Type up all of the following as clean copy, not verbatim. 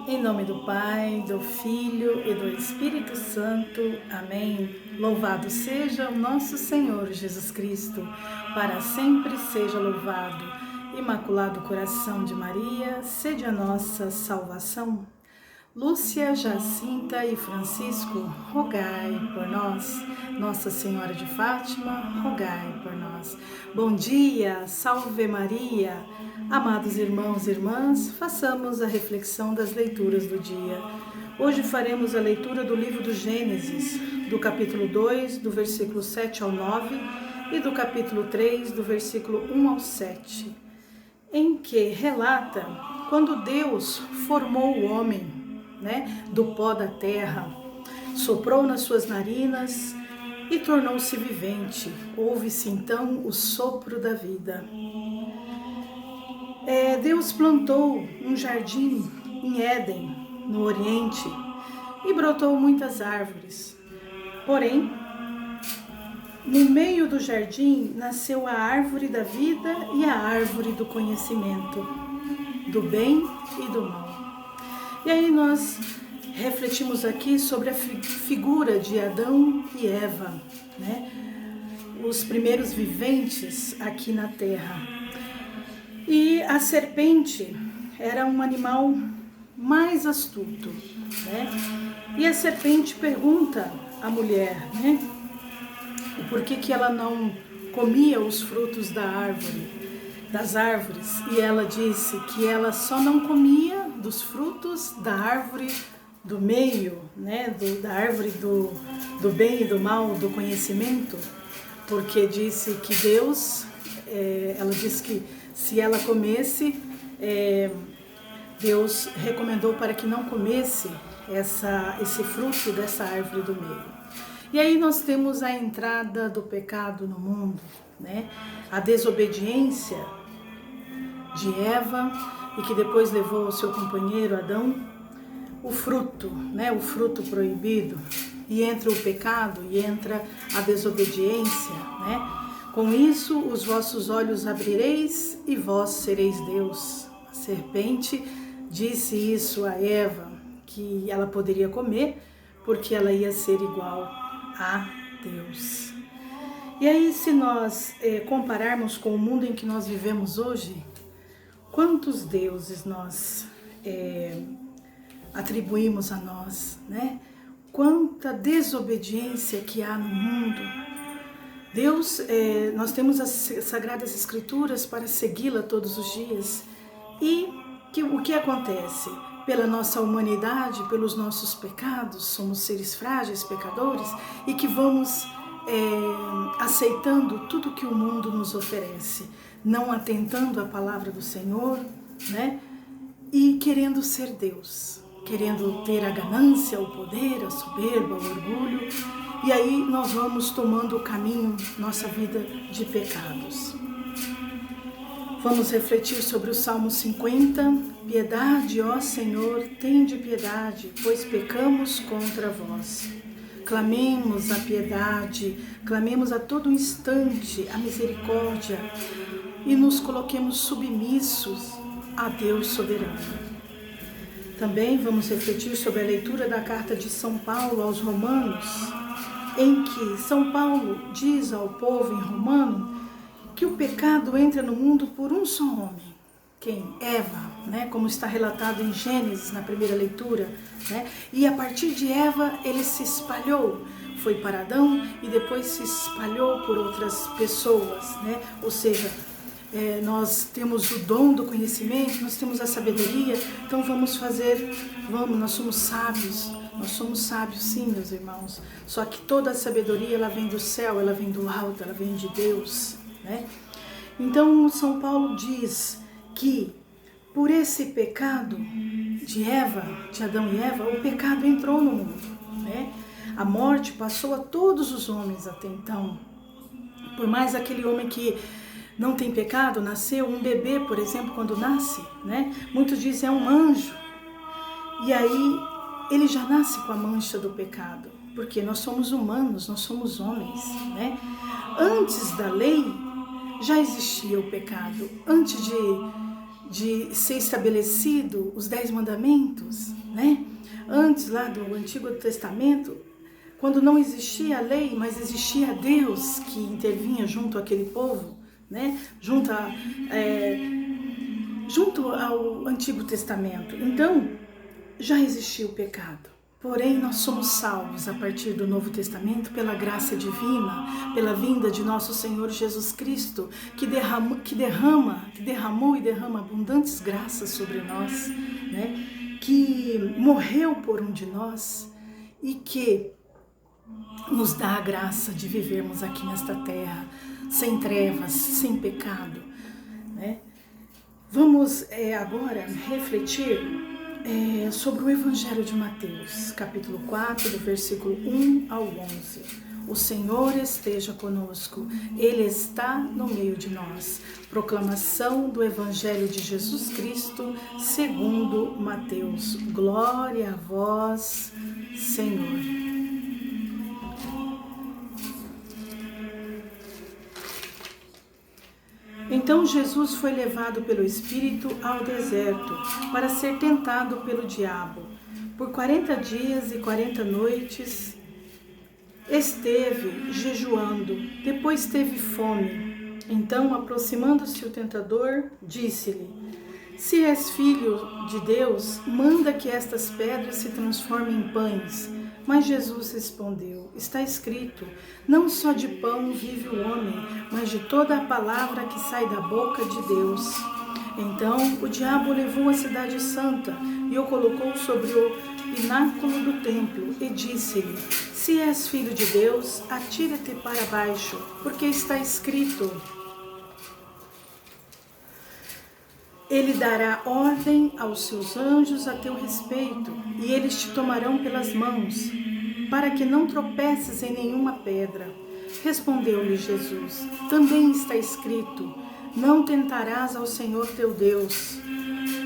Em nome do Pai, do Filho e do Espírito Santo. Amém. Louvado seja o nosso Senhor Jesus Cristo, para sempre seja louvado. Imaculado Coração de Maria, sede a nossa salvação. Lúcia, Jacinta e Francisco, rogai por nós. Nossa Senhora de Fátima, rogai por nós. Bom dia, salve Maria. Amados irmãos e irmãs, façamos a reflexão das leituras do dia. Hoje faremos a leitura do livro do Gênesis, do capítulo 2, do versículo 7 ao 9 e do capítulo 3, do versículo 1 ao 7, em que relata quando Deus formou o homem, do pó da terra, soprou nas suas narinas e tornou-se vivente. Houve-se então o sopro da vida. Deus plantou um jardim em Éden, no Oriente, e brotou muitas árvores. Porém, no meio do jardim nasceu a árvore da vida e a árvore do conhecimento, do bem e do mal. E aí nós refletimos aqui sobre a figura de Adão e Eva, os primeiros viventes aqui na terra. E a serpente era um animal mais astuto, E a serpente pergunta à mulher, por que ela não comia os frutos das árvores, e ela disse que ela só não comia dos frutos da árvore do meio, da árvore do bem e do mal, do conhecimento, porque disse que Deus, ela disse que se ela comesse, Deus recomendou para que não comesse esse fruto dessa árvore do meio. E aí nós temos a entrada do pecado no mundo, a desobediência de Eva, e que depois levou o seu companheiro Adão, o fruto proibido, e entra o pecado e entra a desobediência, Com isso os vossos olhos abrireis e vós sereis Deus. A serpente disse isso a Eva, que ela poderia comer porque ela ia ser igual a Deus. E aí, se nós compararmos com o mundo em que nós vivemos hoje, quantos deuses nós atribuímos a nós, Quanta desobediência que há no mundo. Deus, nós temos as Sagradas Escrituras para segui-la todos os dias. E o que acontece? Pela nossa humanidade, pelos nossos pecados, somos seres frágeis, pecadores, e que vamos aceitando tudo que o mundo nos oferece, não atentando à palavra do Senhor, e querendo ser Deus, querendo ter a ganância, o poder, a soberba, o orgulho, e aí nós vamos tomando o caminho, nossa vida de pecados. Vamos refletir sobre o Salmo 50. Piedade, ó Senhor, tende piedade, pois pecamos contra vós. Clamemos a piedade, clamemos a todo instante a misericórdia e nos coloquemos submissos a Deus soberano. Também vamos refletir sobre a leitura da carta de São Paulo aos Romanos, em que São Paulo diz ao povo em Romano que o pecado entra no mundo por um só homem. Quem? Eva, como está relatado em Gênesis, na primeira leitura, E a partir de Eva ele se espalhou, foi para Adão e depois se espalhou por outras pessoas, Ou seja, nós temos o dom do conhecimento, nós temos a sabedoria, então nós somos sábios sim, meus irmãos, só que toda a sabedoria ela vem do céu, ela vem do alto, ela vem de Deus, Então São Paulo diz que por esse pecado de Adão e Eva, o pecado entrou no mundo, A morte passou a todos os homens até então. Por mais aquele homem que não tem pecado, nasceu um bebê, por exemplo, quando nasce, Muitos dizem é um anjo. E aí ele já nasce com a mancha do pecado, porque nós somos humanos, nós somos homens, Antes da lei já existia o pecado. Antes de ser estabelecido os 10 mandamentos, né? Antes lá do Antigo Testamento, quando não existia a lei, mas existia Deus que intervinha junto àquele povo, né? Junto ao Antigo Testamento. Então, já existia o pecado. Porém, nós somos salvos a partir do Novo Testamento pela graça divina, pela vinda de nosso Senhor Jesus Cristo, que derramou e derrama abundantes graças sobre nós, né? Que morreu por um de nós e que nos dá a graça de vivermos aqui nesta terra, sem trevas, sem pecado, né? Vamos agora refletir sobre o Evangelho de Mateus, capítulo 4, do versículo 1 ao 11. O Senhor esteja conosco, Ele está no meio de nós. Proclamação do Evangelho de Jesus Cristo, segundo Mateus. Glória a vós, Senhor. Então Jesus foi levado pelo Espírito ao deserto para ser tentado pelo diabo. Por 40 dias e 40 noites esteve jejuando, depois teve fome. Então, aproximando-se o tentador, disse-lhe: Se és filho de Deus, manda que estas pedras se transformem em pães. Mas Jesus respondeu: Está escrito, não só de pão vive o homem, mas de toda a palavra que sai da boca de Deus. Então o diabo levou a cidade santa e o colocou sobre o pináculo do templo e disse-lhe: Se és filho de Deus, atira-te para baixo, porque está escrito: Ele dará ordem aos seus anjos a teu respeito, e eles te tomarão pelas mãos, para que não tropeces em nenhuma pedra. Respondeu-lhe Jesus: Também está escrito: Não tentarás ao Senhor teu Deus.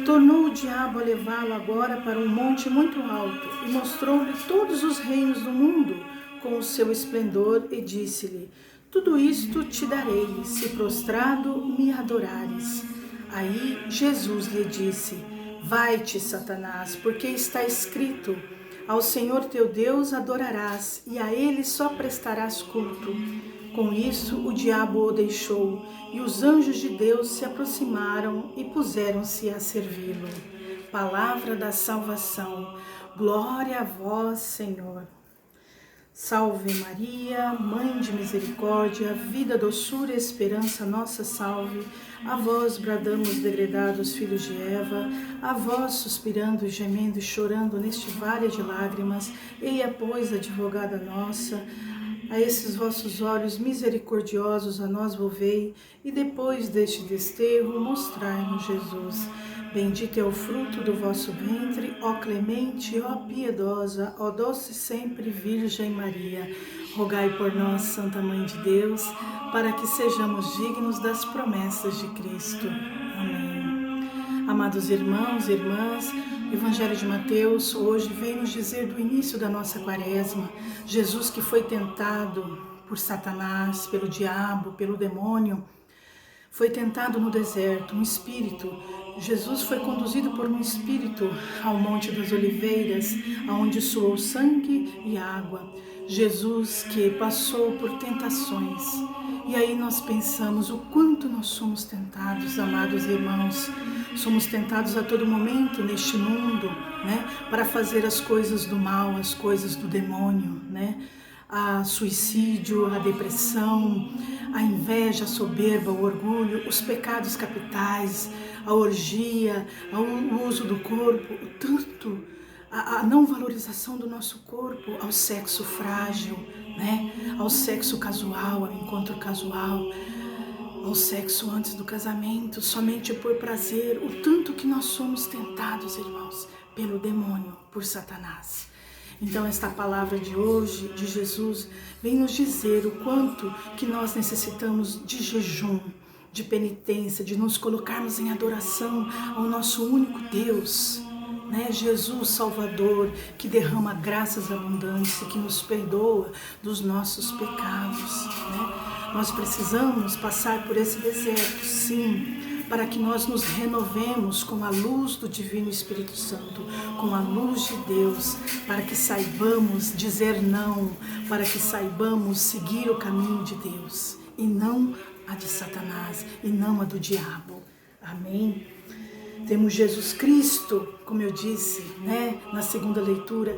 Tornou o diabo a levá-lo agora para um monte muito alto, e mostrou-lhe todos os reinos do mundo com o seu esplendor, e disse-lhe: Tudo isto te darei, se prostrado me adorares. Aí Jesus lhe disse: Vai-te, Satanás, porque está escrito: Ao Senhor teu Deus adorarás, e a Ele só prestarás culto. Com isso o diabo o deixou, e os anjos de Deus se aproximaram e puseram-se a servi-lo. Palavra da salvação. Glória a vós, Senhor. Salve Maria, Mãe de misericórdia, vida, doçura e esperança, nossa salve. A vós bradamos, degredados filhos de Eva, a vós suspirando, gemendo e chorando neste vale de lágrimas. Eia, pois, advogada nossa, a esses vossos olhos misericordiosos a nós volvei, e depois deste desterro mostrai-nos Jesus. Bendito é o fruto do vosso ventre, ó clemente, ó piedosa, ó doce sempre Virgem Maria. Rogai por nós, Santa Mãe de Deus, para que sejamos dignos das promessas de Cristo. Amém. Amados irmãos e irmãs, o Evangelho de Mateus hoje vem nos dizer do início da nossa quaresma, Jesus que foi tentado por Satanás, pelo diabo, pelo demônio, foi tentado no deserto, um espírito. Jesus foi conduzido por um espírito ao Monte das Oliveiras, aonde soou sangue e água. Jesus que passou por tentações. E aí nós pensamos o quanto nós somos tentados, amados irmãos. Somos tentados a todo momento neste mundo, né, para fazer as coisas do mal, as coisas do demônio, né? A suicídio, a depressão, a inveja, a soberba, o orgulho, os pecados capitais, a orgia, o uso do corpo, a não valorização do nosso corpo, ao sexo frágil, né? Ao sexo casual, ao encontro casual, ao sexo antes do casamento, somente por prazer, o tanto que nós somos tentados, irmãos, pelo demônio, por Satanás. Então esta palavra de hoje, de Jesus, vem nos dizer o quanto que nós necessitamos de jejum, de penitência, de nos colocarmos em adoração ao nosso único Deus, né? Jesus Salvador, que derrama graças abundantes e que nos perdoa dos nossos pecados, né? Nós precisamos passar por esse deserto, sim, para que nós nos renovemos com a luz do Divino Espírito Santo, com a luz de Deus, para que saibamos dizer não, para que saibamos seguir o caminho de Deus e não a de Satanás e não a do diabo. Amém? Temos Jesus Cristo, como eu disse, na segunda leitura,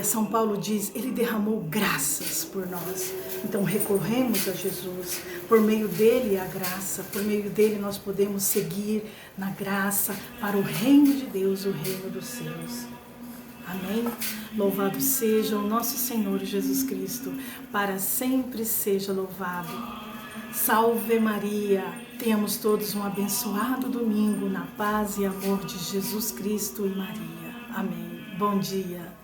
São Paulo diz, ele derramou graças por nós. Então recorremos a Jesus, por meio dele a graça, por meio dele nós podemos seguir na graça para o reino de Deus, o reino dos céus. Amém? Louvado seja o nosso Senhor Jesus Cristo, para sempre seja louvado. Salve Maria, tenhamos todos um abençoado domingo na paz e amor de Jesus Cristo e Maria. Amém. Bom dia.